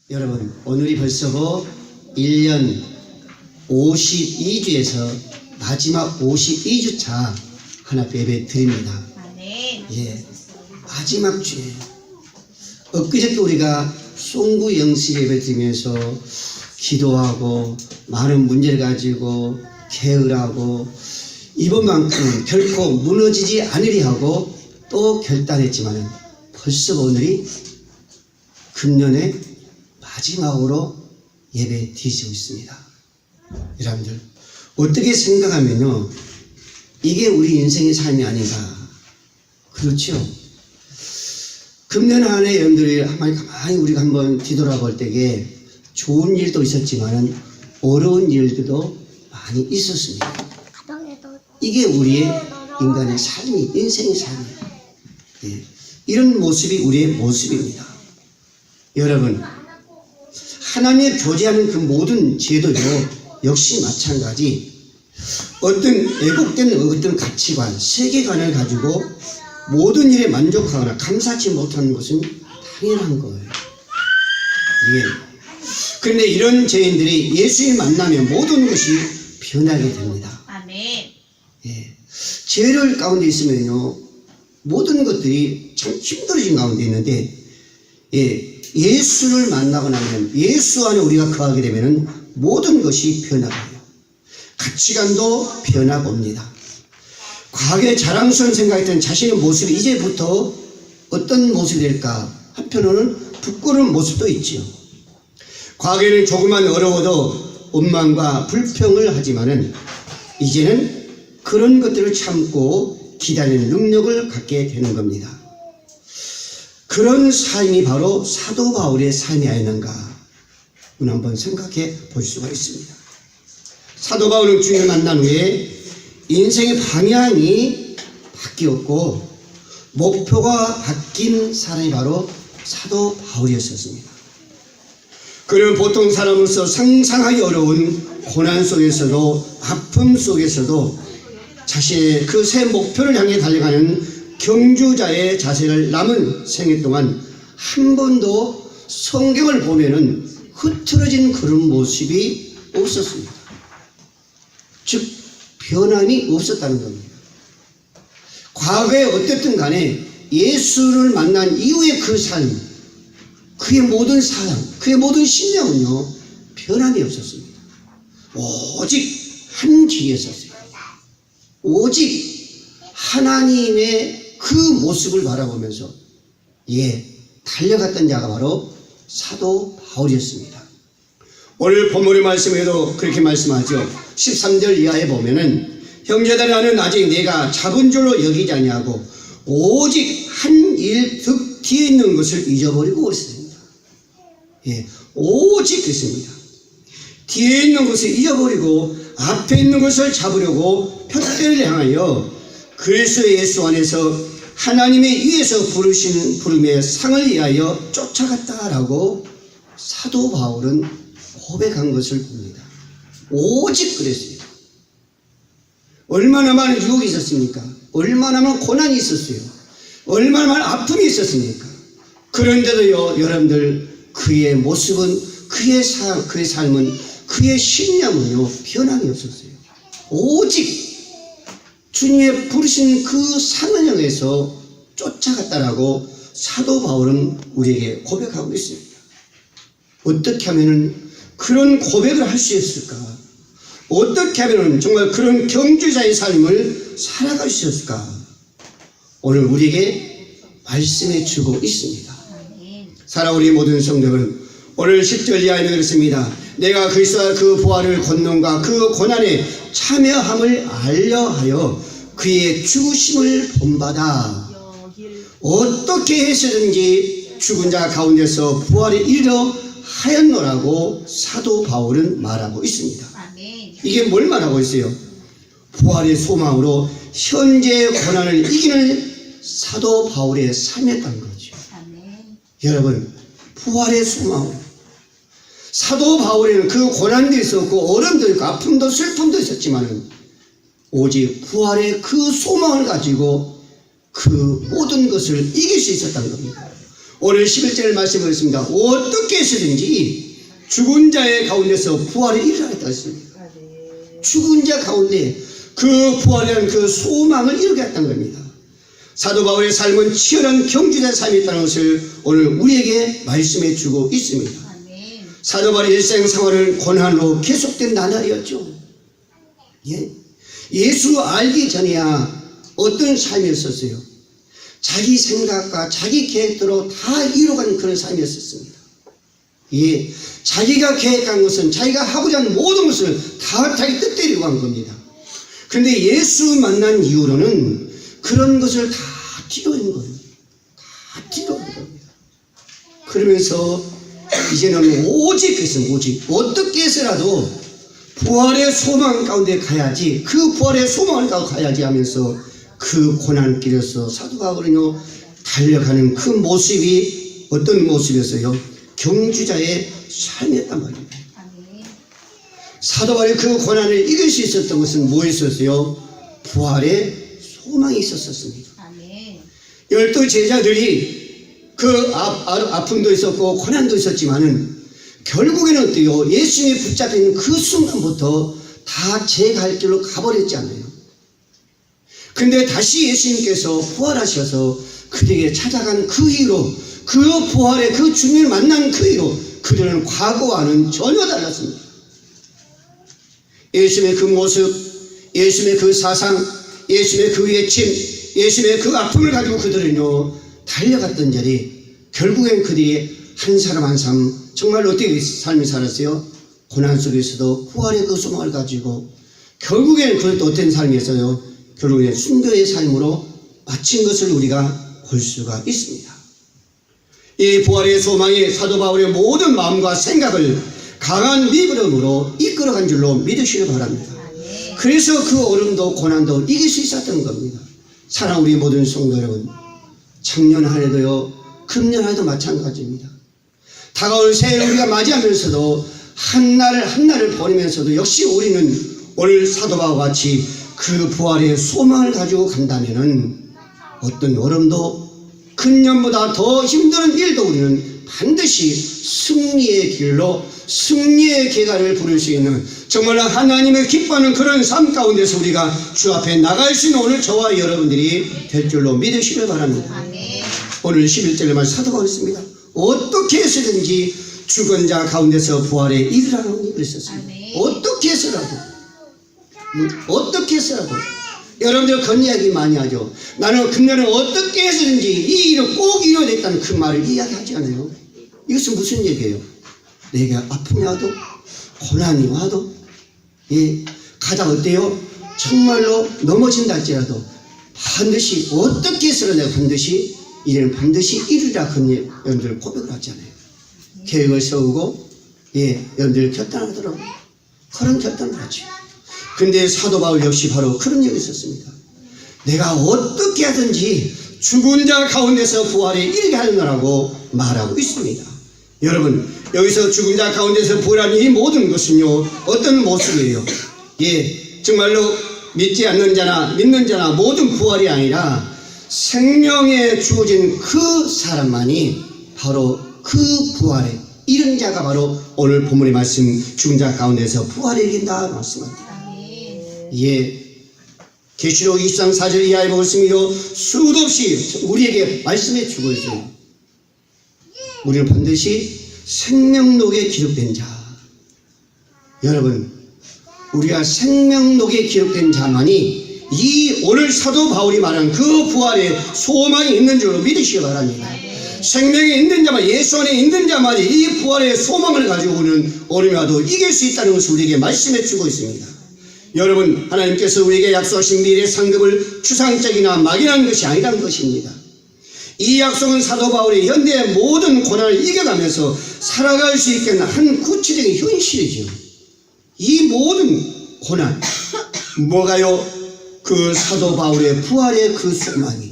여러분, 오늘이 벌써 1년 52주에서 마지막 52주차 하나님 예배 드립니다. 예, 마지막 주에 엊그저께 우리가 송구 영시 예배 드리면서 기도하고 많은 문제를 가지고 게으르고 이번만큼 결코 무너지지 않으리 하고 또 결단했지만 벌써 오늘이 금년의 마지막으로 예배 드리고 있습니다. 여러분들 어떻게 생각하면요, 이게 우리 인생의 삶이 아닌가. 그렇죠? 금년 한 해 여러분들이 가만히 우리가 한번 뒤돌아볼 때에 좋은 일도 있었지만 어려운 일들도 많이 있었습니다. 이게 우리의 인간의 삶이, 인생의 삶이에요. 예. 이런 모습이 우리의 모습입니다. 여러분, 하나님의 교제하는 그 모든 제도요 역시 마찬가지 어떤 왜곡된 어떤 가치관, 세계관을 가지고 모든 일에 만족하거나 감사치 못하는 것은 당연한 거예요. 예. 그런데 이런 죄인들이 예수를 만나면 모든 것이 변하게 됩니다. 아멘. 예. 죄를 가운데 있으면요 모든 것들이 참 힘들어진 가운데 있는데, 예, 예수를 만나고 나면, 예수 안에 우리가 거하게 되면 모든 것이 변화해요. 가치관도 변화가 옵니다. 과거에 자랑스러운 생각했던 자신의 모습이 이제부터 어떤 모습이 될까? 한편으로는 부끄러운 모습도 있지요. 과거에는 조금만 어려워도 원망과 불평을 하지만은 이제는 그런 것들을 참고 기다리는 능력을 갖게 되는 겁니다. 그런 삶이 바로 사도 바울의 삶이 아니었는가 한번 생각해 볼 수가 있습니다. 사도 바울은 주님을 만난 후에 인생의 방향이 바뀌었고 목표가 바뀐 사람이 바로 사도 바울이었습니다. 그는 보통 사람으로서 상상하기 어려운 고난 속에서도 아픔 속에서도 자신의 그 새 목표를 향해 달려가는 경주자의 자세를 남은 생애 동안 한 번도 성경을 보면은 흐트러진 그런 모습이 없었습니다. 즉 변함이 없었다는 겁니다. 과거에 어쨌든 간에 예수를 만난 이후의 그 삶, 그의 모든 사랑, 그의 모든 신념은요 변함이 없었습니다. 오직 한 길에 섰어요. 오직 하나님의 그 모습을 바라보면서 달려갔던 자가 바로 사도 바울이었습니다. 오늘 본문의 말씀에도 그렇게 말씀하죠. 13절 이하에 보면은 형제들, 나는 아직 내가 잡은 줄로 여기지 아니하고 오직 한 일 득 뒤에 있는 것을 잊어버리고 있습니다. 예, 오직 그렇습니다. 뒤에 있는 것을 잊어버리고 앞에 있는 것을 잡으려고 표대를 향하여 그리스도 예수 안에서 하나님의 위에서 부르신 부름의 상을 위하여 쫓아갔다라고 사도 바울은 고백한 것을 봅니다. 오직 그랬습니다. 얼마나 많은 유혹이 있었습니까? 얼마나 많은 고난이 있었어요. 얼마나 많은 아픔이 있었습니까? 그런데도요, 여러분들, 그의 모습은, 그의 삶은, 그의 신념은요 변함이 없었어요. 오직 주님의 부르신 그 상을 향해서 쫓아갔다라고 사도 바울은 우리에게 고백하고 있습니다. 어떻게 하면은 그런 고백을 할 수 있을까? 어떻게 하면은 정말 그런 경주자의 삶을 살아갈 수 있을까? 오늘 우리에게 말씀해 주고 있습니다. 사랑 우리 모든 성도는 오늘 10절 이하에 그렇습니다. 내가 그리스도와 그 부활을 권능과 그 고난에 참여함을 알려하여 그의 죽으심을 본받아 어떻게 해서든지 죽은 자 가운데서 부활에 이르러 하였노라고 사도 바울은 말하고 있습니다. 이게 뭘 말하고 있어요? 부활의 소망으로 현재의 고난을 이기는 사도 바울의 삶이었다는 거죠. 여러분, 부활의 소망, 사도 바울에는 그 고난도 있었고 어려움도 있고 아픔도 슬픔도 있었지만 오직 부활의 그 소망을 가지고 그 모든 것을 이길 수 있었다는 겁니다. 오늘 11절 말씀드렸습니다. 어떻게 해서든지 죽은 자의 가운데서 부활이 일어나겠다 했습니다. 죽은 자 가운데 그 부활이라는 그 소망을 이루겠다는 겁니다. 사도 바울의 삶은 치열한 경주자의 삶이었다는 것을 오늘 우리에게 말씀해 주고 있습니다. 사도 바울의 일생 생활은 고난으로 계속된 나날이었죠. 예수 알기 전에야 어떤 삶이었었어요? 자기 생각과 자기 계획대로 다 이루어가는 그런 삶이었었습니다. 자기가 계획한 것은 자기가 하고자 하는 모든 것을 다 자기 뜻대로 한 겁니다. 그런데 예수 만난 이후로는 그런 것을 다 뒤로한 거예요. 다 뒤로한 겁니다. 그러면서 이제는 오직 어떻게 해서라도 부활의 소망 가운데 가야지, 그 부활의 소망을 가운데 가야지 하면서 그 고난길에서 사도 바울은요 달려가는 그 모습이 어떤 모습이었어요? 경주자의 삶이었단 말입니다. 사도 바울이 그 고난을 이길 수 있었던 것은 뭐였었어요? 부활의 소망이 있었습니다. 12 제자들이 그 아픔도 있었고 고난도 있었지만은 결국에는 어때요? 예수님이 붙잡힌 그 순간부터 다 제 갈 길로 가버렸잖아요. 근데 다시 예수님께서 부활하셔서 그들에게 찾아간 그 이후로, 그 부활의 그 주님을 만난 그 이후로 그들은 과거와는 전혀 달랐습니다. 예수님의 그 모습, 예수님의 그 사상, 예수님의 그 외침, 예수님의 그 아픔을 가지고 그들은요 달려갔던 자리, 결국엔 그들이 한 사람 한 사람 정말 어떻게 삶을 살았어요? 고난 속에서도 부활의 그 소망을 가지고 결국에는 그것도 어떤 삶이었어요? 결국엔 순교의 삶으로 마친 것을 우리가 볼 수가 있습니다. 이 부활의 소망이 사도 바울의 모든 마음과 생각을 강한 믿음으로 이끌어간 줄로 믿으시길 바랍니다. 그래서 그 어려움도 고난도 이길 수 있었던 겁니다. 사랑하는 우리 모든 성도 여러분, 작년 한 해도요, 금년 한 해도 마찬가지입니다. 다가올 새해를 우리가 맞이하면서도 한날을 보내면서도 역시 우리는 오늘 사도 바울과 같이 그 부활의 소망을 가지고 간다면은 어떤 어려움도 금년보다 더 힘든 일도 우리는 반드시 승리의 길로, 승리의 계단을 부를 수 있는 정말 하나님의 기뻐하는 그런 삶 가운데서 우리가 주 앞에 나갈 수 있는 오늘 저와 여러분들이 될 줄로 믿으시길 바랍니다. 오늘 11절에 말씀 사도 바울이 있습니다. 어떻게 해서든지 죽은 자 가운데서 부활에 이르라는 일을 썼습니다. 어떻게 해서라도 여러분들 그런 이야기 많이 하죠. 나는 금년에 어떻게 해서든지 이 일을 꼭 이뤄냈다는 그 말을 이야기하지 않아요. 이것은 무슨 얘기예요? 내가 아픔이 와도 고난이 와도 가다 어때요? 정말로 넘어진다 할지라도 반드시 어떻게 해서라도 내가 반드시 이래는 반드시 이루리라. 그런 여러분들 고백을 하잖아요. 계획을 세우고 여러분들 결단하더라고요. 그런 결단을 하죠. 근데 사도 바울 역시 바로 그런 얘기 있었습니다. 내가 어떻게 하든지 죽은 자 가운데서 부활에 이르게 하느라고 말하고 있습니다. 여러분, 여기서 죽은 자 가운데서 부활하는 이 모든 것은요 어떤 모습이에요? 정말로 믿지 않는 자나 믿는 자나 모든 부활이 아니라 생명에 주어진 그 사람만이 바로 그 부활에 이른 자가 바로 오늘 본문의 말씀 죽은 자 가운데서 부활에 이른다 말씀합니다. 계시록 23장 4절 이하에 보겠습니다. 수도 없이 우리에게 말씀해 주고 있어요. 우리는 반드시 생명록에 기록된 자. 여러분, 우리가 생명록에 기록된 자만이 이 오늘 사도 바울이 말한 그 부활의 소망이 있는 줄로 믿으시기 바랍니다. 생명이 있는 자만, 예수 안에 있는 자만이 이 부활의 소망을 가지고 우리는 어려움이 와도 이길 수 있다는 것을 우리에게 말씀해 주고 있습니다. 여러분, 하나님께서 우리에게 약속하신 미래의 상급을 추상적이나 막연한 것이 아니라는 것입니다. 이 약속은 사도 바울이 현대의 모든 고난을 이겨가면서 살아갈 수 있게 하는 한 구체적인 현실이죠. 이 모든 고난, 뭐가요? 그 사도 바울의 부활의 그 소망이,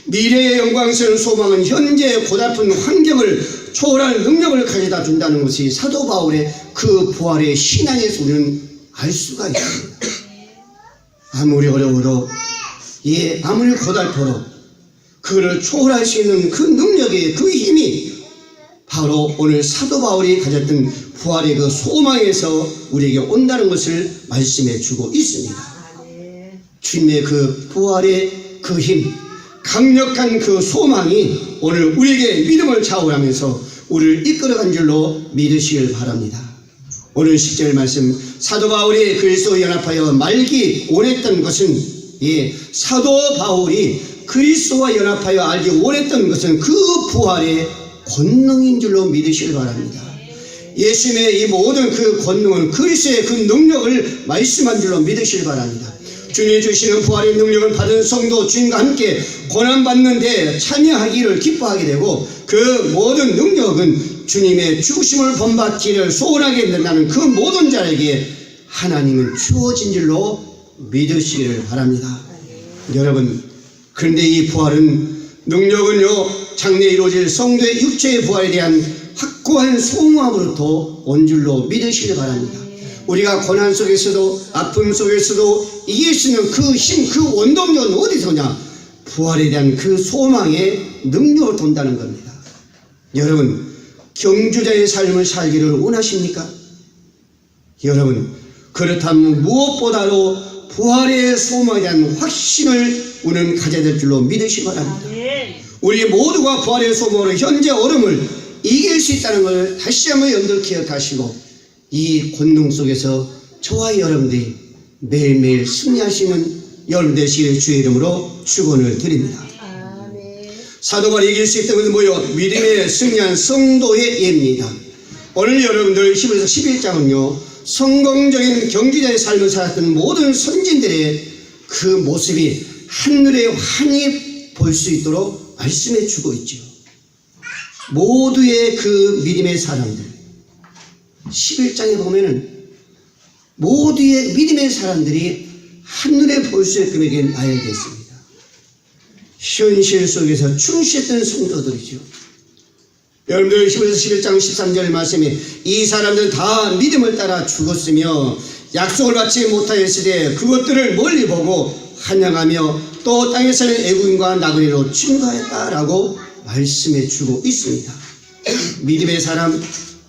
미래의 영광스러운 소망은 현재의 고달픈 환경을 초월하는 능력을 가져다 준다는 것이 사도 바울의 그 부활의 신앙에서 우리는 알 수가 있습니다. 아무리 어려워도 아무리 고달퍼도 그를 초월할 수 있는 그 능력의 그 힘이 바로 오늘 사도 바울이 가졌던 부활의 그 소망에서 우리에게 온다는 것을 말씀해 주고 있습니다. 주님의 그 부활의 그 힘, 강력한 그 소망이 오늘 우리에게 믿음을 자원하면서 우리를 이끌어간 줄로 믿으시길 바랍니다. 오늘 10절 말씀, 사도 바울이 그리스도 연합하여 말기 원했던 것은, 사도 바울이 그리스도와 연합하여 알기 원했던 것은 그 부활의 권능인 줄로 믿으시길 바랍니다. 예수님의 이 모든 그 권능은 그리스도의 그 능력을 말씀한 줄로 믿으시길 바랍니다. 주님이 주시는 부활의 능력을 받은 성도 주님과 함께 고난받는데 참여하기를 기뻐하게 되고, 그 모든 능력은 주님의 죽으심을 본받기를 소원하게 된다는 그 모든 자에게 하나님은 주어진 줄로 믿으시기를 바랍니다. 여러분, 그런데 이 부활은, 능력은요, 장래에 이루어질 성도의 육체의 부활에 대한 확고한 소망으로부터 온 줄로 믿으시길 바랍니다. 우리가 고난 속에서도 아픔 속에서도 이길 수 있는 그 힘, 그 원동력은 어디서 오냐? 부활에 대한 그 소망의 능력을 돈다는 겁니다. 여러분, 경주자의 삶을 살기를 원하십니까? 여러분, 그렇다면 무엇보다도 부활의 소망에 대한 확신을 우리는 가져야 될 줄로 믿으시기 바랍니다. 우리 모두가 부활의 소망으로 현재 어려움을 이길 수 있다는 걸 다시 한번 염두에 기억하시고, 이 권능 속에서 저와 여러분들이 매일매일 승리하시는 여러분 되시길 주의 이름으로 축원을 드립니다. 사도 바울이 이길 수 있다는 것은 뭐요? 믿음에 승리한 성도의 예입니다. 오늘 여러분들 10에서 11장은요, 성공적인 경주자의 삶을 살았던 모든 선진들의 그 모습이 한눈에 환히 볼 수 있도록 말씀해 주고 있죠. 모두의 그 믿음의 사람들, 11장에 보면은 모두의 믿음의 사람들이 한눈에 볼 수 있게끔 나열되었습니다. 현실 속에서 충실했던 성도들이죠. 여러분들 10에서 11장 13절 말씀에 이 사람들은 다 믿음을 따라 죽었으며 약속을 받지 못하였으되 그것들을 멀리 보고 환영하며 또 땅에 사는 애국인과 나그네로 증거했다라고 말씀해 주고 있습니다. 믿음의 사람,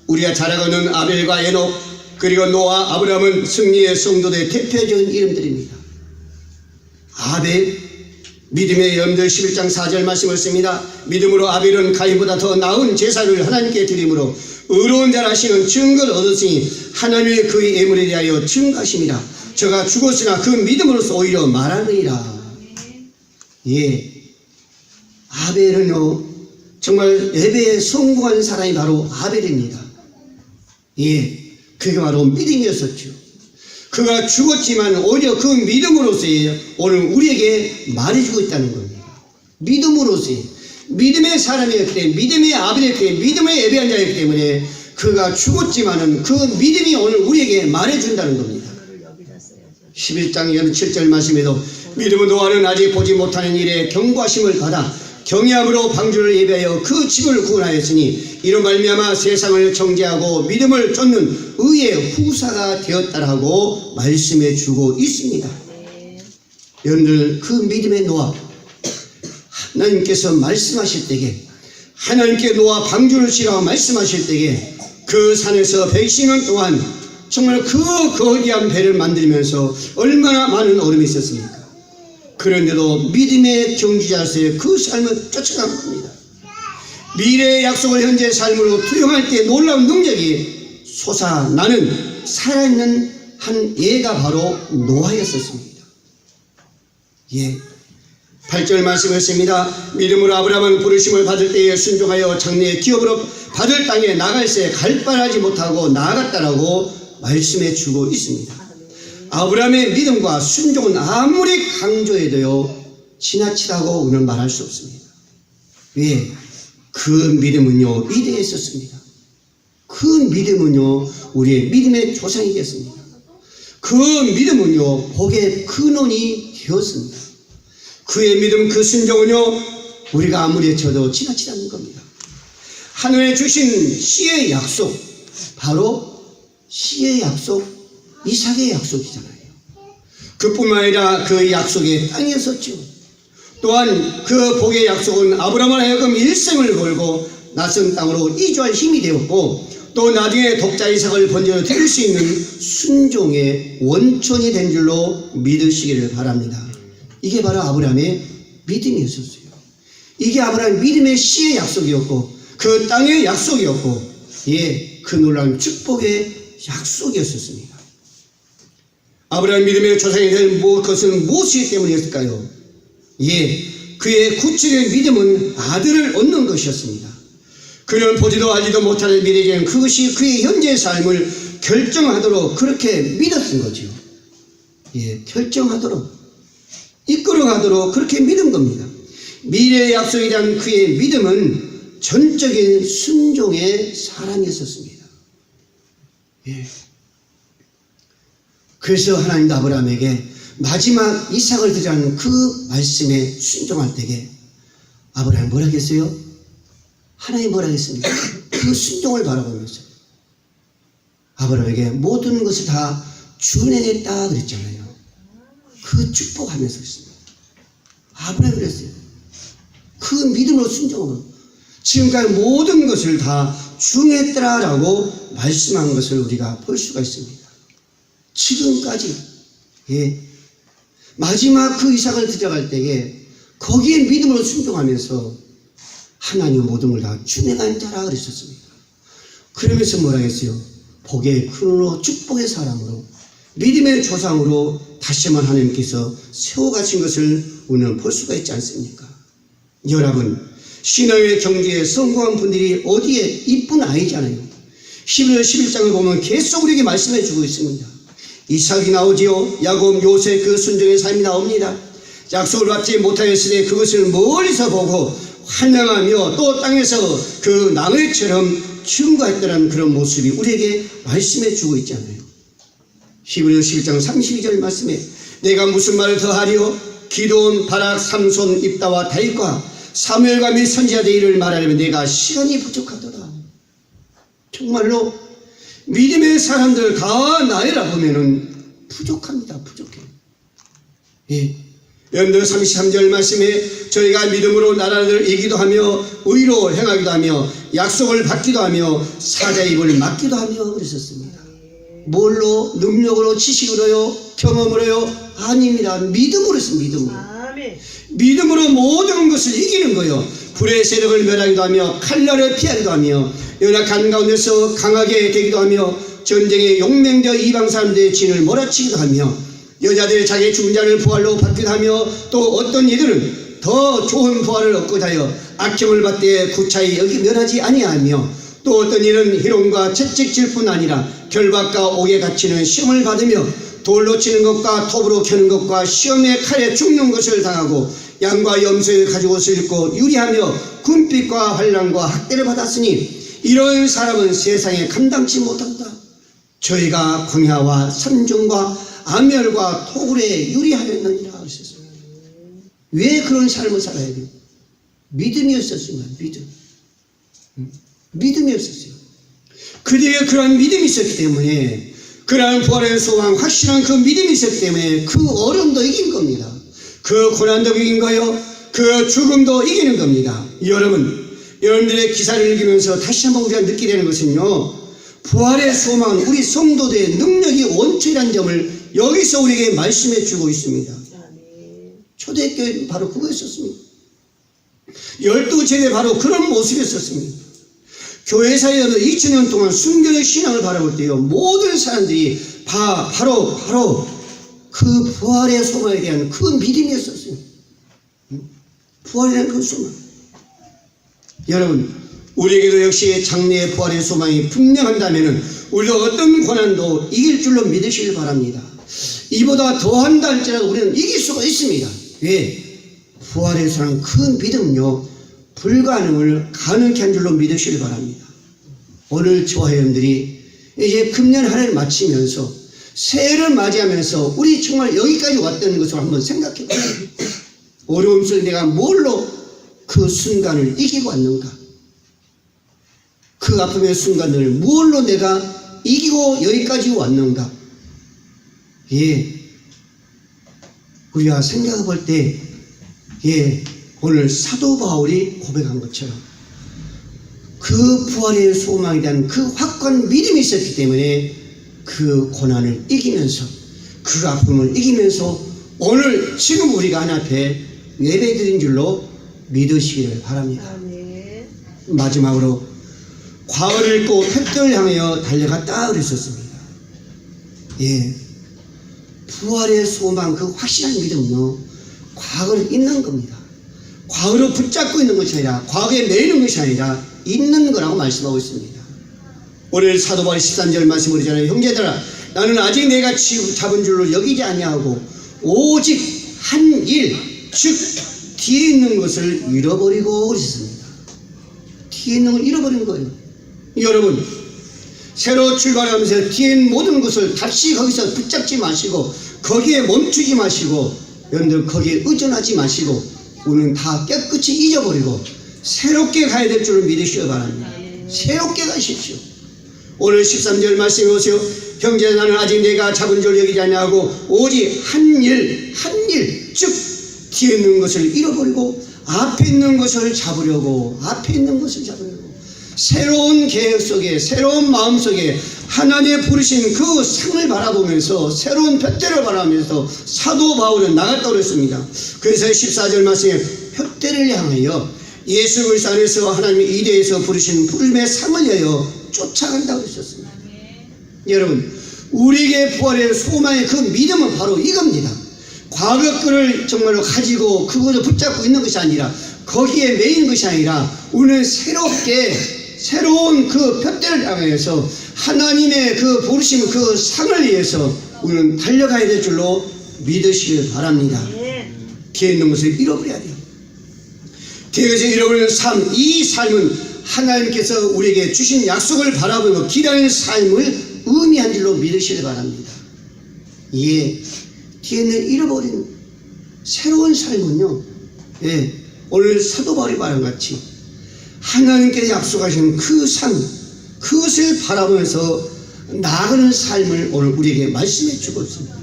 우리가 잘 알고는 아벨과 에녹, 그리고 노아, 아브라함은 승리의 성도들의 대표적인 이름들입니다. 아벨, 믿음의 여러분들 11장 4절 말씀을 씁니다. 믿음으로 아벨은 가인보다 더 나은 제사를 하나님께 드림으로 의로운 자라 하시는 증거를 얻었으니 하나님의 그의 예물에 대하여 증거하심이라. 저가 죽었으나 그 믿음으로서 오히려 말하느니라. 아벨은요, 정말 예배에 성공한 사람이 바로 아벨입니다. 그게 바로 믿음이었었죠. 그가 죽었지만 오히려 그 믿음으로서 오늘 우리에게 말해주고 있다는 겁니다. 믿음으로서, 믿음의 사람이었기 때문에, 믿음의 아벨이었기 때문에, 믿음의 예배한 자였기 때문에 그가 죽었지만은 그 믿음이 오늘 우리에게 말해준다는 겁니다. 11장 7절 말씀에도 믿음은 노아는 아직 보지 못하는 일에 경고하심을 받아 경외함으로 방주를 예배하여 그 집을 구원하였으니 이로 말미암아 세상을 정죄하고 믿음을 쫓는 의의 후사가 되었다라고 말씀해 주고 있습니다. 여러분들, 그 믿음의 노아, 하나님께서 말씀하실 때에, 하나님께 노아 방주를 지라고 말씀하실 때에 그 산에서 120년 동안 정말 그 거대한 배를 만들면서 얼마나 많은 어려움이 있었습니까? 그런데도 믿음의 경주자로서의 그 삶을 쫓아간 겁니다. 미래의 약속을 현재의 삶으로 투영할 때 놀라운 능력이 솟아나는 살아있는 한 예가 바로 노아였었습니다. 8절 말씀했습니다. 믿음으로 아브라함은 부르심을 받을 때에 순종하여 장래의 기업으로 받을 땅에 나갈새 갈바하지 못하고 나아갔다라고 말씀해 주고 있습니다. 아브라함의 믿음과 순종은 아무리 강조해도요, 지나치다고 우리는 말할 수 없습니다. 왜? 그 믿음은요, 위대했었습니다. 그 믿음은요, 우리의 믿음의 조상이 되었습니다. 그 믿음은요, 복의 근원이 되었습니다. 그의 믿음, 그 순종은요, 우리가 아무리 해쳐도 지나치지 않는 겁니다. 하늘에 주신 씨의 약속, 바로 씨의 약속, 이삭의 약속이잖아요. 그뿐만 아니라 그 약속의 땅이었었죠. 또한 그 복의 약속은 아브라함을 하여금 일생을 걸고 낯선 땅으로 이주할 힘이 되었고 또 나중에 독자 이삭을 번제로 드릴 수 있는 순종의 원천이 된 줄로 믿으시기를 바랍니다. 이게 바로 아브라함의 믿음이었어요. 이게 아브라함의 믿음의 씨의 약속이었고 그 땅의 약속이었고 그 놀라운 축복의 약속이었습니다. 아브라함 믿음의 조상이 될 그것은 무엇이기 때문이었을까요? 그의 구체적인 믿음은 아들을 얻는 것이었습니다. 그는 보지도 알지도 못하는 미래에는 그것이 그의 현재의 삶을 결정하도록 그렇게 믿었던 거죠. 결정하도록 이끌어가도록 그렇게 믿은 겁니다. 미래의 약속에 대한 그의 믿음은 전적인 순종의 사람이었습니다. 그래서 하나님도 아브라함에게 마지막 이삭을 드리라는 그 말씀에 순종할 때에 아브라함이 뭐라 했어요? 하나님 뭐라 했습니까? 그 순종을 바라보면서 아브라함에게 모든 것을 다 준행했다 그랬잖아요. 그 축복하면서 했습니다. 아브라함이 그랬어요. 그 믿음으로 순종하고 지금까지 모든 것을 다 준행했더라라고 말씀한 것을 우리가 볼 수가 있습니다. 지금까지 마지막 그 이삭을 드려갈 때에 거기에 믿음으로 순종하면서 하나님의 모든 걸 다 준행한 자라 그랬었습니다. 그러면서 뭐라 했어요? 복의 근원으로 축복의 사람으로 믿음의 조상으로 다시 한번 하나님께서 세워가신 것을 우리는 볼 수가 있지 않습니까? 여러분, 신앙의 경지에 성공한 분들이 어디에 이쁜 아이잖아요. 11절 11장을 보면 계속 우리에게 말씀해 주고 있습니다. 이삭이 나오지요. 야곱, 요셉 그 순종의 삶이 나옵니다. 약속을 받지 못하였으니 그것을 멀리서 보고 환영하며 또 땅에서 그 나무처럼 증거했다는 그런 모습이 우리에게 말씀해 주고 있잖아요. 히브리서 11장 32절 말씀에 내가 무슨 말을 더하리요? 기드온, 바락, 삼손, 입다와 다윗과 사무엘과 및 선지자들 일을 말하려면 내가 시간이 부족하더라. 정말로 믿음의 사람들 다 나열해 보면은 부족합니다. 부족해. 여러분들 33절 말씀에 저희가 믿음으로 나라를 이기도 하며 의로 행하기도 하며 약속을 받기도 하며 사자의 입을 막기도 하며 그랬었습니다. 뭘로? 능력으로, 지식으로요? 경험으로요? 아닙니다. 믿음으로 했습니다. 믿음으로. 믿음으로 모든 것을 이기는 거예요. 불의 세력을 멸하기도 하며 칼날을 피하기도 하며 연약한 가운데서 강하게 되기도 하며 전쟁에 용맹되어 이방 사람들의 진을 몰아치기도 하며 여자들의 자기 중자를 부활로 받기도 하며 또 어떤 이들은 더 좋은 부활을 얻고자 하여 악경을 받되 구차히 여기 면하지 아니하며 또 어떤 이는 희롱과 채찍질 뿐 아니라 결박과 옥에 갇히는 시험을 받으며 돌로 치는 것과 톱으로 켜는 것과 시험의 칼에 죽는 것을 당하고 양과 염소를 가지고 슬고 유리하며 군빛과 환난과 학대를 받았으니 이런 사람은 세상에 감당치 못한다. 저희가 광야와 산중과 암열과 토굴에 유리하였느니라 하셨어요. 왜 그런 삶을 살아야 돼요? 믿음이었었습니다. 믿음이었었어요. 그들에게 그러한 믿음이 있었기 때문에 그러한 부활의 소망, 확실한 그 믿음이 있었기 때문에 그 어려움도 이긴 겁니다. 그 고난도 이긴 거요. 그 죽음도 이기는 겁니다. 여러분들의 기사를 읽으면서 다시 한번 우리가 느끼게 되는 것은요. 부활의 소망은 우리 성도들의 능력이 원천이라는 점을 여기서 우리에게 말씀해 주고 있습니다. 초대교회는 바로 그거였었습니다. 12제대 바로 그런 모습이었었습니다. 교회사에 2000년 동안 순교의 신앙을 바라볼 때요. 모든 사람들이 바로 그 부활의 소망에 대한 그 믿음이었었어요. 부활에 대한 그 소망. 여러분, 우리에게도 역시 장래의 부활의 소망이 분명한다면 우리도 어떤 고난도 이길 줄로 믿으시길 바랍니다. 이보다 더한다 할지라도 우리는 이길 수가 있습니다. 왜? 부활의 소망 그 믿음은요. 불가능을 가능케 한 줄로 믿으시길 바랍니다. 오늘 저와 여러분들이 이제 금년 한 해를 마치면서 새해를 맞이하면서 우리 정말 여기까지 왔다는 것을 한번 생각해 보세요. 어려움 속에 내가 뭘로 그 순간을 이기고 왔는가? 그 아픔의 순간을 뭘로 내가 이기고 여기까지 왔는가? 우리가 생각해 볼 때 오늘 사도 바울이 고백한 것처럼 그 부활의 소망에 대한 그 확고한 믿음이 있었기 때문에 그 고난을 이기면서 그 아픔을 이기면서 오늘 지금 우리가 하나님 앞에 예배드린 줄로 믿으시기를 바랍니다. 마지막으로 과거를 잊고 푯대를 향하여 달려갔다 그랬었습니다. 부활의 소망, 그 확실한 믿음은요, 과거를 잊는 겁니다. 과거로 붙잡고 있는 것이 아니라, 과거에 매이는 것이 아니라 잊는 거라고 말씀하고 있습니다. 오늘 사도 바울 13절 말씀을 드리잖아요. 형제들아, 나는 아직 내가 잡은 줄로 여기지 아니하고 오직 한 일, 즉 뒤에 있는 것을 잃어버리고 그랬습니다. 뒤에 있는 걸 잃어버린 거예요. 여러분, 새로 출발하면서 뒤에 있는 모든 것을 다시 거기서 붙잡지 마시고 거기에 멈추지 마시고 여러분들 거기에 의존하지 마시고 우리는 다 깨끗이 잊어버리고 새롭게 가야 될 줄을 믿으시기 바랍니다. 새롭게 가십시오. 오늘 13절 말씀해 보세요. 형제, 나는 아직 내가 잡은 줄 여기지 아니하고 오직 한 일, 즉 뒤에 있는 것을 잃어버리고 앞에 있는 것을 잡으려고, 새로운 계획 속에, 새로운 마음 속에 하나님의 부르신 그 상을 바라보면서 새로운 푯대를 바라보면서 사도 바울은 나갔다고 그랬습니다. 그래서 14절 말씀에 푯대를 향하여 예수 그리스도 안에서 하나님의 이대에서 부르신 부름의 상을 위하여 쫓아간다고 그러셨습니다. 여러분, 우리에게 부활의 소망의 그 믿음은 바로 이겁니다. 과거 거를 정말로 가지고 그것을 붙잡고 있는 것이 아니라 거기에 매이는 것이 아니라 우리는 새로운 그 푯대를 향해서 하나님의 그 부르심 그 상을 위해서 우리는 달려가야 될 줄로 믿으시길 바랍니다. 뒤에 있는 것을 잃어버려야 돼요. 뒤에 것을 잃어버리는 삶, 이 삶은 하나님께서 우리에게 주신 약속을 바라보고 기다리는 삶을 의미한 줄로 믿으시길 바랍니다. 뒤에 있는 잃어버린 새로운 삶은요, 오늘 사도 바울이 말한 같이 하나님께서 약속하신 그 삶, 그것을 바라보면서 나아가는 삶을 오늘 우리에게 말씀해 주고 있습니다.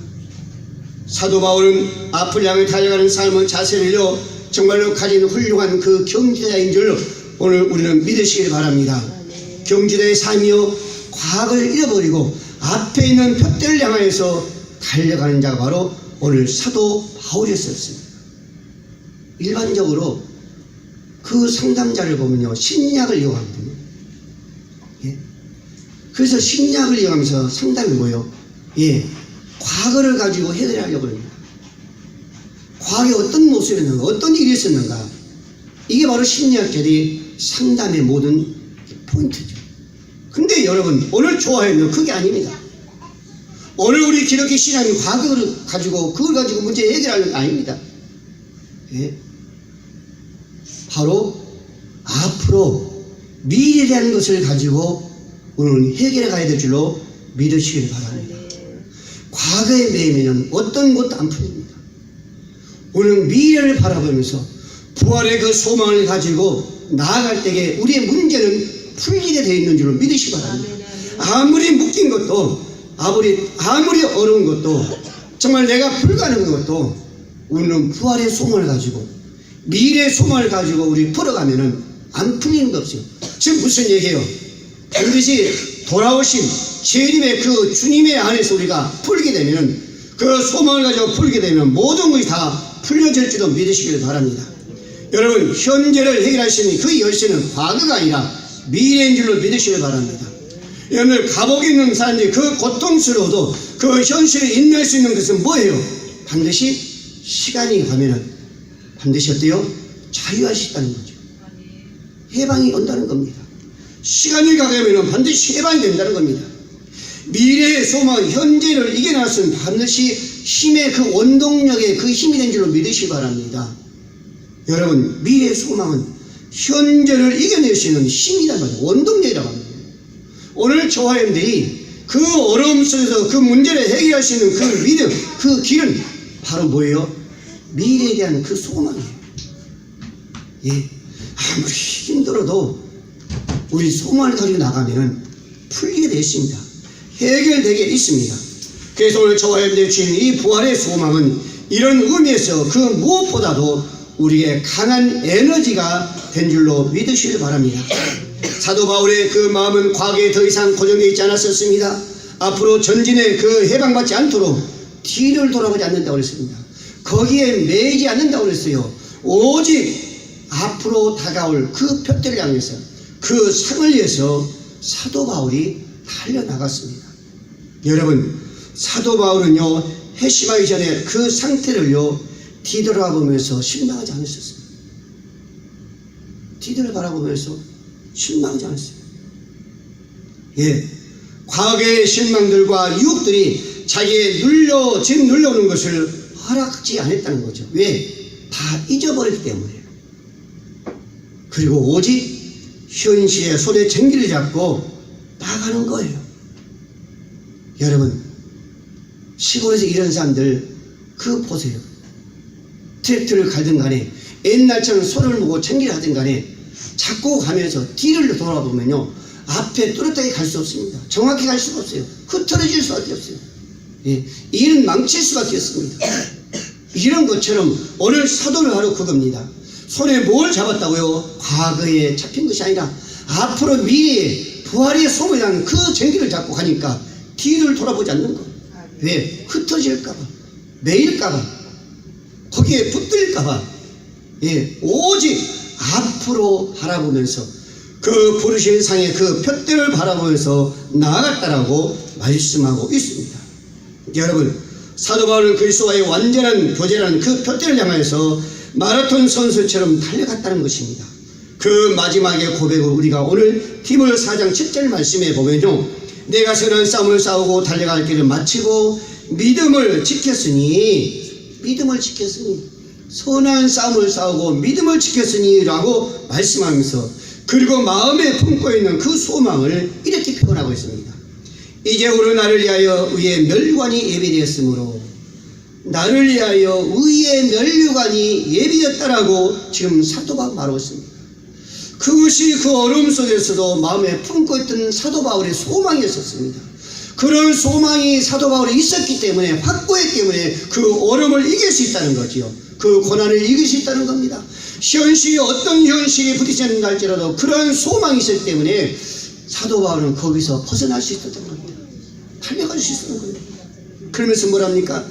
사도 바울은 앞을 향해 달려가는 삶은 자세를요 정말로 가진 훌륭한 그 경지자인 줄 오늘 우리는 믿으시길 바랍니다. 경지자의 삶이요, 과거를 잃어버리고 앞에 있는 푯대를 향하여서 달려가는 자가 바로 오늘 사도 바울이었습니다. 일반적으로 그 상담자를 보면요, 신약을 이용하거든요. 그래서 신약을 이용하면서 상담이 뭐예요? 과거를 가지고 해결하려고 합니다. 과거에 어떤 모습이었는가, 어떤 일이 있었는가, 이게 바로 심리학자들이 상담의 모든 포인트죠. 근데 여러분, 오늘 좋아하는 그게 아닙니다. 오늘 우리 기독교 신앙이 과거를 가지고 그걸 가지고 문제 해결하는 게 아닙니다. 바로 앞으로 미래라는 것을 가지고 오늘 해결해 가야 될 줄로 믿으시길 바랍니다. 과거에 매이면 어떤 것도 안 풀립니다. 오늘 미래를 바라보면서 부활의 그 소망을 가지고 나아갈 때에 우리의 문제는 풀리게 되어 있는 줄로 믿으시기 바랍니다. 아무리 묶인 것도 아무리 어려운 것도 정말 내가 불가능한 것도 우리는 부활의 소망을 가지고 미래의 소망을 가지고 우리 풀어가면은 안 풀리는 거 없어요. 지금 무슨 얘기예요? 반드시 돌아오신 재림의 그 주님의 안에서 우리가 풀게 되면은 그 소망을 가지고 풀게 되면 모든 것이 다 풀려질 줄도 믿으시길 바랍니다. 여러분, 현재를 해결하시는 그 열쇠는 과거가 아니라 미래인 줄로 믿으시길 바랍니다. 여러분들, 감옥에 있는 사람들이 그 고통스러워도 그 현실을 인내할 수 있는 것은 뭐예요? 반드시 시간이 가면은 반드시 어때요? 자유하시다는 거죠. 해방이 온다는 겁니다. 시간이 가면은 반드시 해방이 된다는 겁니다. 미래의 소망, 현재를 이겨낼 수는 반드시 힘의 그 원동력의 그 힘이 된 줄로 믿으시기 바랍니다. 여러분, 미래의 소망은 현재를 이겨낼 수 있는 힘이란 말이에요. 원동력이라고 합니다. 오늘 저와 여러분들이 그 어려움 속에서 그 문제를 해결할 수 있는 그 믿음, 그 길은 바로 뭐예요? 미래에 대한 그 소망이에요. 아무리 힘들어도 우리 소망을 가지고 나가면 풀리게 되어 있습니다. 해결되게 있습니다. 그래서 오늘 저와 여러분들이 주신 이 부활의 소망은 이런 의미에서 그 무엇보다도 우리의 강한 에너지가 된 줄로 믿으시길 바랍니다. 사도 바울의 그 마음은 과거에 더 이상 고정되어 있지 않았었습니다. 앞으로 전진에 그 해방받지 않도록 뒤를 돌아보지 않는다고 그랬습니다. 거기에 매이지 않는다고 그랬어요. 오직 앞으로 다가올 그 표대를 향해서 그 상을 위해서 사도 바울이 달려나갔습니다. 여러분, 사도 바울은요, 회심하기 전에 그 상태를요 뒤돌아보면서 실망하지 않으셨습니다. 뒤를 바라보면서 실망하지 않았어요. 예, 과거의 실망들과 유혹들이 자기의 지금 눌러오는 것을 허락지 않았다는 거죠. 왜? 다 잊어버렸기 때문에. 그리고 오직 현실의 손에 쟁기를 잡고 나가는 거예요. 여러분, 시골에서 이런 사람들 그거 보세요. 트랙터를 갈든 간에 옛날처럼 손을 모고 쟁기를 하든 간에 자꾸 가면서 뒤를 돌아보면요 앞에 뚜렷하게 갈 수 없습니다. 정확히 갈 수가 없어요. 흐트러질 수밖에 없어요. 예, 일은 망칠 수밖에 없습니다. 이런 것처럼 오늘 사도를 하러 그겁니다. 손에 뭘 잡았다고요? 과거에 잡힌 것이 아니라 앞으로 미래에 부활의 소문이 나는 그 쟁기를 잡고 가니까 뒤를 돌아보지 않는 거. 왜? 흩어질까봐, 매일까봐, 거기에 붙들릴까봐. 예, 오직 앞으로 바라보면서 그 부르신 상의 그 표대를 바라보면서 나아갔다라고 말씀하고 있습니다. 여러분, 사도 바울은 그리스도와의 완전한 교제라는 그 표대를 향해서 마라톤 선수처럼 달려갔다는 것입니다. 그 마지막의 고백을 우리가 오늘 디모데 4장 7절 말씀에 보면요, 내가 선한 싸움을 싸우고 달려갈 길을 마치고 믿음을 지켰으니 선한 싸움을 싸우고 믿음을 지켰으니 라고 말씀하면서, 그리고 마음에 품고 있는 그 소망을 이렇게 표현하고 있습니다. 이제 우리 나를 위하여 의의 면류관이 예비되었으므로, 나를 위하여 의의 면류관이 예비되었다라고 지금 사도 바울 말하고 있습니다. 그것이 그 어려움 속에서도 마음에 품고 있던 사도 바울의 소망이었습니다. 그런 소망이 사도 바울에 있었기 때문에, 확고했기 때문에 그 어려움을 이길 수 있다는 거지요. 그 고난을 이길 수 있다는 겁니다. 현실이 어떤 현실이 부딪히는 할지라도 그런 소망이 있었기 때문에 사도 바울은 거기서 벗어날 수 있었던 겁니다. 달려갈 수 있었던 겁니다. 그러면서 뭐랍니까?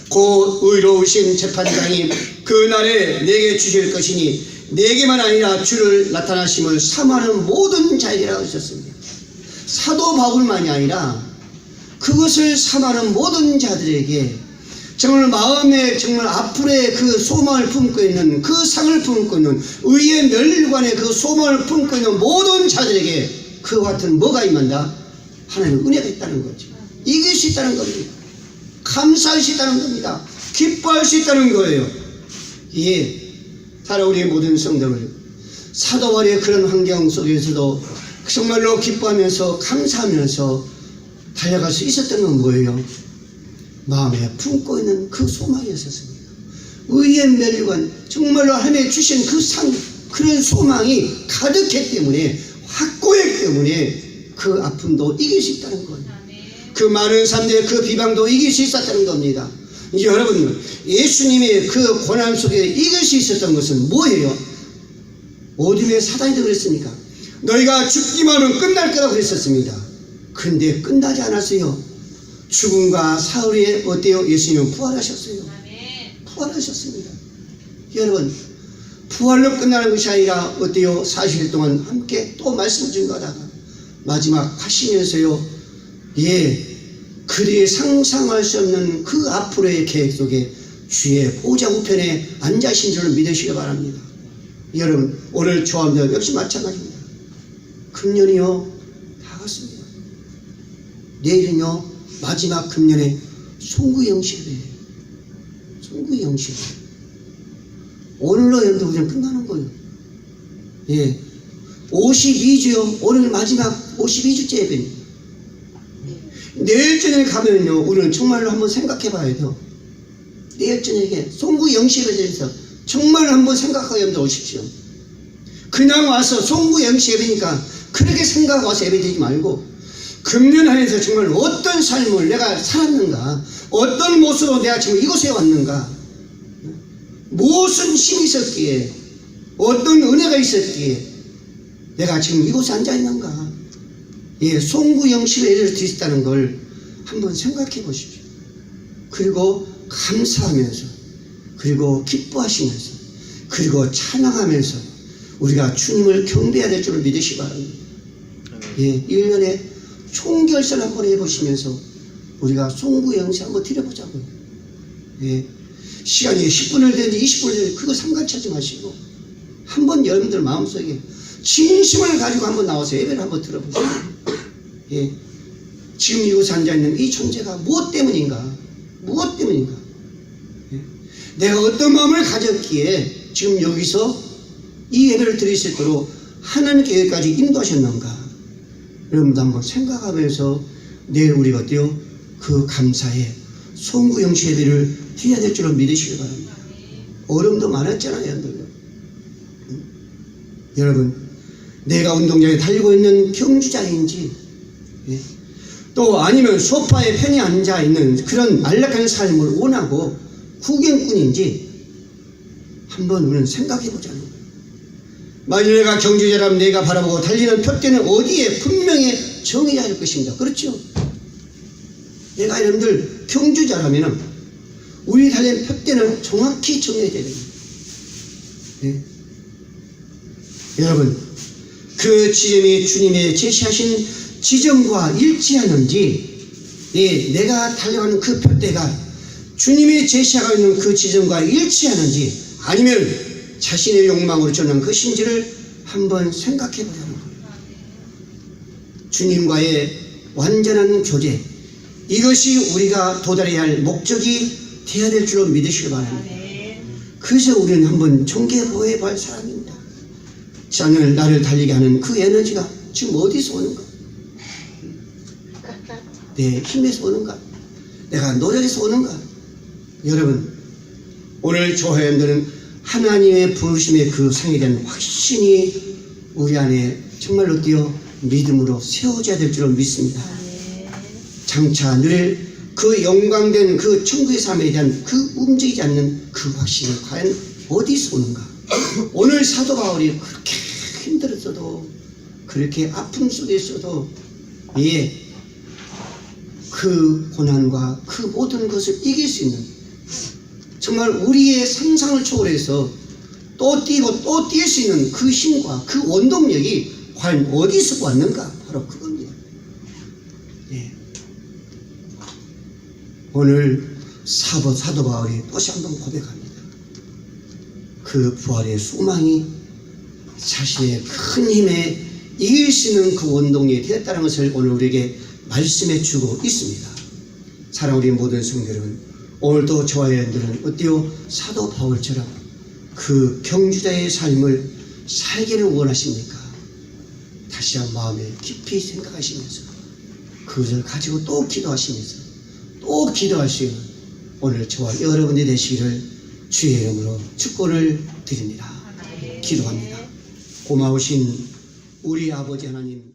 곧 의로우신 재판장이 그날에 내게 주실 것이니 내게만 아니라 주를 나타나심을 사모하는 모든 자에게라고 하셨습니다. 사도 바울만이 아니라 그것을 사모하는 모든 자들에게, 정말 마음에 정말 앞으로의 그 소망을 품고 있는, 그 상을 품고 있는, 의의 면류관의 그 소망을 품고 있는 모든 자들에게 그와 같은 뭐가 임한다? 하나님의 은혜가 있다는 거죠. 이길 수 있다는 겁니다. 감사할 수 있다는 겁니다. 기뻐할 수 있다는 거예요. 예, 사랑 우리의 모든 성도들, 사도 바울의 그런 환경 속에서도 정말로 기뻐하면서 감사하면서 달려갈 수 있었던 건 뭐예요? 마음에 품고 있는 그 소망이었습니다. 의의 면류관, 정말로 하나님이 주신 그 상, 그런 소망이 가득했기 때문에, 확고했기 때문에 그 아픔도 이길 수 있다는 거예요. 그 많은 사람들의 그 비방도 이길 수 있었다는 겁니다. 여러분, 예수님의 그 고난 속에 이길 수 있었던 것은 뭐예요? 어둠의 사단이라고 그랬으니까 너희가 죽기만 하면 끝날 거라고 그랬었습니다. 근데 끝나지 않았어요. 죽음과 사흘에 어때요? 예수님은 부활하셨어요. 부활하셨습니다. 여러분, 부활로 끝나는 것이 아니라 어때요? 40일 동안 함께 또 말씀을 증거하다가 마지막 하시면서요, 예, 그들이 상상할 수 없는 그 앞으로의 계획 속에 주의 보좌 우편에 앉아 계신 줄을 믿으시기 바랍니다. 여러분, 오늘 조합도 역시 마찬가지입니다. 금년이요 다 갔습니다. 내일은요 마지막 금년에 송구영식이에요. 송구영식. 오늘로 연도부전 끝나는 거예요. 예, 52주요. 오늘 마지막 52주째 예배입니다. 내일 저녁에 가면요, 우리는 정말로 한번 생각해 봐야 돼요. 내일 저녁에 송구영식에 대해서 정말로 한번 생각하고 예배 오십시오. 그냥 와서 송구영식 예배니까 그렇게 생각하고 와서 예배 드리지 말고, 금년 안에서 정말 어떤 삶을 내가 살았는가, 어떤 모습으로 내가 지금 이곳에 왔는가, 무슨 힘이 있었기에, 어떤 은혜가 있었기에 내가 지금 이곳에 앉아 있는가? 예, 송구영신의 예를 드렸다는 걸 한번 생각해 보십시오. 그리고 감사하면서, 그리고 기뻐하시면서, 그리고 찬양하면서 우리가 주님을 경배해야 될 줄을 믿으시기 바랍니다. 예, 1년에 총결선 한번 해보시면서 우리가 송구영신 한번 드려보자고요. 예, 시간이 10분을 되는지 20분을 되는지 그거 상관차지 마시고 한번 여러분들 마음속에 진심을 가지고 한번 나와서 예배를 한번 들어보세요. 예, 지금 이곳에 앉아있는 이 존재가 무엇 때문인가? 무엇 때문인가? 예, 내가 어떤 마음을 가졌기에 지금 여기서 이 예배를 드릴 수 있도록 하나님께 여기까지 인도하셨는가? 여러분도 한번 생각하면서 내일 우리가 어때요? 그 감사에 송구영신 예배를 드려야 될 줄을 믿으시기 바랍니다. 어려움도 많았잖아요, 여러분. 여러분, 내가 운동장에 달리고 있는 경주자인지, 예, 또 아니면 소파에 편히 앉아 있는 그런 안락한 삶을 원하고 구경꾼인지 한번 우리는 생각해 보자는 거예요. 만일 내가 경주자라면 내가 바라보고 달리는 표대는 어디에 분명히 정해야 할 것입니다. 그렇죠? 내가 여러분들 경주자라면 우리 달리는 표대는 정확히 정해야 됩니다. 예. 여러분, 그 지점이 주님의 제시하신 지점과 일치하는지, 예, 내가 달려가는 그 표대가 주님이 제시하고 있는 그 지점과 일치하는지, 아니면 자신의 욕망으로 전한 것인지를 한번 생각해 보자는 거예요. 주님과의 완전한 교제, 이것이 우리가 도달해야 할 목적이 되어야 될 줄로 믿으시기 바랍니다. 그래서 우리는 한번 정개보해 볼 사람입니다. 오늘 나를 달리게 하는 그 에너지가 지금 어디서 오는가? 내 힘에서 오는가? 내가 노력에서 오는가? 여러분, 오늘 조회원들은 하나님의 부르심의 그 상에 대한 확신이 우리 안에 정말로 뛰어 믿음으로 세워져야 될 줄로 믿습니다. 장차 누릴 그 영광된 그 천국의 삶에 대한 그 움직이지 않는 그 확신이 과연 어디서 오는가? 오늘 사도 바울이 그렇게 힘들었어도, 그렇게 아픔 속에 있어도, 예, 그 고난과 그 모든 것을 이길 수 있는, 정말 우리의 상상을 초월해서 또 뛰고 또 뛸 수 있는 그 힘과 그 원동력이 과연 어디서 왔는가? 바로 그겁니다. 예. 오늘 사도 바울이 다시 한번 고백합니다. 그 부활의 소망이 자신의 큰 힘에 이길 수 있는 그 원동력이 되었다는 것을 오늘 우리에게 말씀해 주고 있습니다. 사랑하는 우리 모든 성도 여러분, 오늘도 저와 여러분들은 어때요? 사도 바울처럼 그 경주자의 삶을 살기를 원하십니까? 다시 한 마음에 깊이 생각하시면서 그것을 가지고 또 기도하시면서 또 기도할 수 있는 오늘 저와 여러분이 되시기를 주의 이름으로 축복을 드립니다. 기도합니다. 고마우신 우리 아버지 하나님,